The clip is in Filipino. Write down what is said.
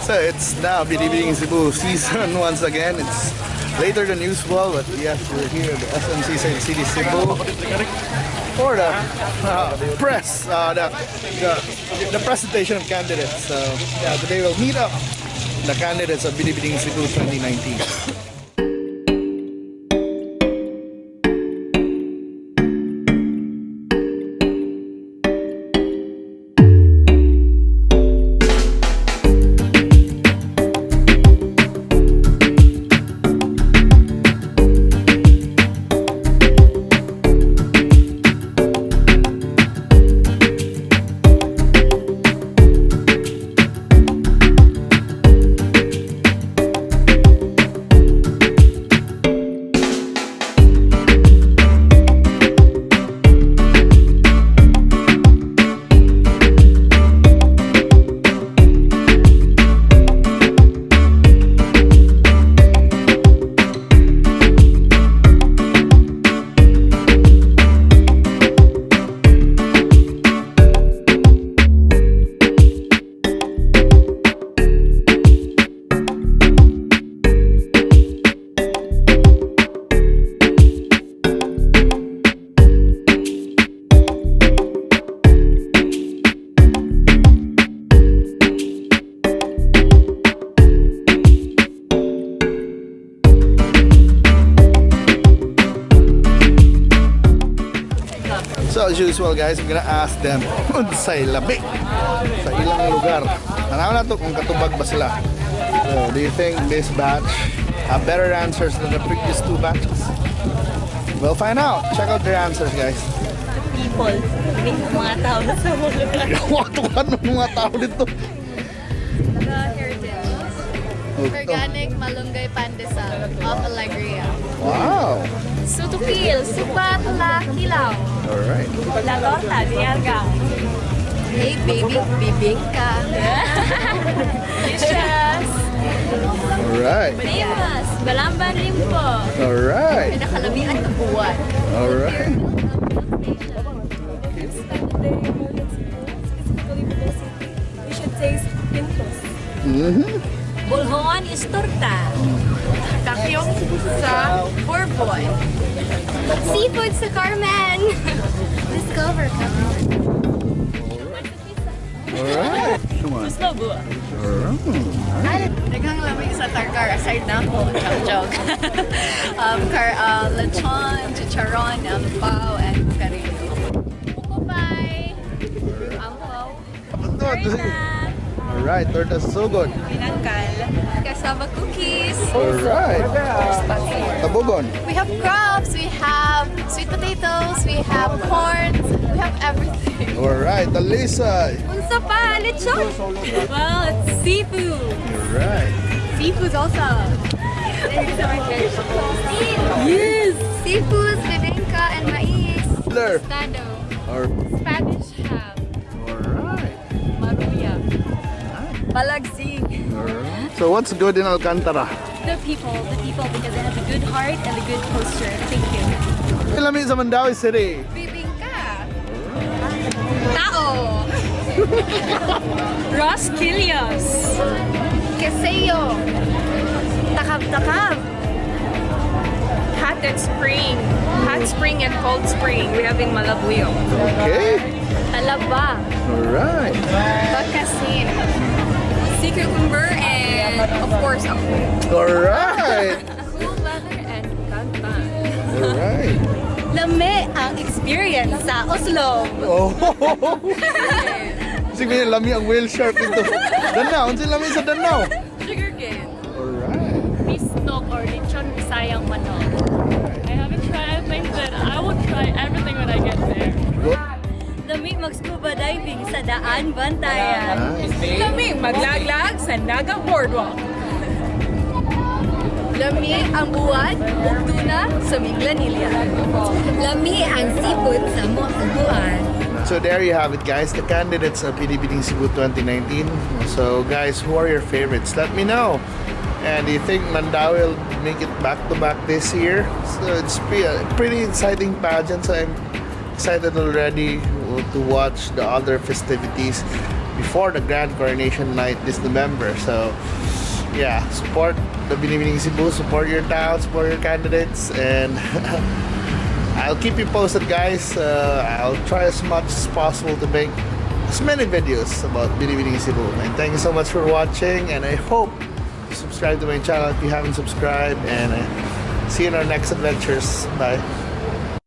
So it's now Binibining Cebu season once again. It's later than usual, but yes, we're here at the SMC City Cebu for the press, the presentation of candidates. So yeah, today we'll meet up the candidates of Binibining Cebu 2019. So as usual guys, I'm gonna ask them unsay labi sa ilang lugar. Tanaw na to kung katubag ba sila. So, do you think this batch have better answers than the previous two batches? We'll find out. Check out their answers guys. People, mga tao na sa mga lugar. Watukan ng mga tao dito. The heritage. Organic malunggay pandesal of Alegria. Wow. Sutukil, supat la kilaw. Alright. La torta, diarga. Hey baby, bibingka. Delicious. Alright. Limas, balamban limpo. Alright. Pinakalamian na buwan. Alright. We should taste pintos. Bulhon is torta. Kakyong sa Bourbon. Seafood sa Carmen. Discover Carmen. Alright. Come on. Gusto buwa. Alright. Daghang lamig sa tarkar aside na po. Joke. Lechon, chicharon, ampaw, and carino. Ukupay. Ampaw. Alright, torta's so good. Pinangkal. Cassava cookies. Alright. Tabugon. We have crabs, we have sweet potatoes, we have corn, we have everything. Alright, Alisa. Unsa pa, lechon. Well, it's seafood. Alright. Seafood also. Yes. Seafood, bibingka, and mais. Blur. Tostado. Or Spanish ham. alright. Maruya. Malagsig. So what's good in Alcantara? The people, because they have a good heart and a good posture. Thank you. Kalami sa Mandawi City. Bibingka. Tao. Roskilios. Queseyo. Takab-takab. Hot spring and cold spring. We have in Malabuyo. Okay. Talaba. Alright. Bakasin. Sea cucumber and of course ako. Alright. Cool weather and kantan. Alright. Lame ang experience sa Oslo. Oh. Sige, lami ang whale shark dito. Danaw, unsa lami sa Danaw? Sugarcane. Alright. Bisnog or lechon Bisayang manok. I haven't tried anything, but I will try everything when I get there. Lami mag-scuba diving sa Daan Bantayan. Kami maglaglag sa Naga Boardwalk. Lami ang buwan, tuna sa Minglanilla. Lami ang seafood sa Moaguan. So there you have it guys, the candidates of Binibining Cebu 2019. So guys, who are your favorites? Let me know. And do you think Mandawi will make it back-to-back this year? So it's a pretty exciting pageant. So I'm excited already to watch the other festivities. before the grand coronation night this November. So yeah, support the Binibining Cebu, support your town, support your candidates, and I'll keep you posted, guys. I'll try as much as possible to make as many videos about Binibining Cebu. And thank you so much for watching, and I hope you subscribe to my channel if you haven't subscribed, and see you in our next adventures. Bye.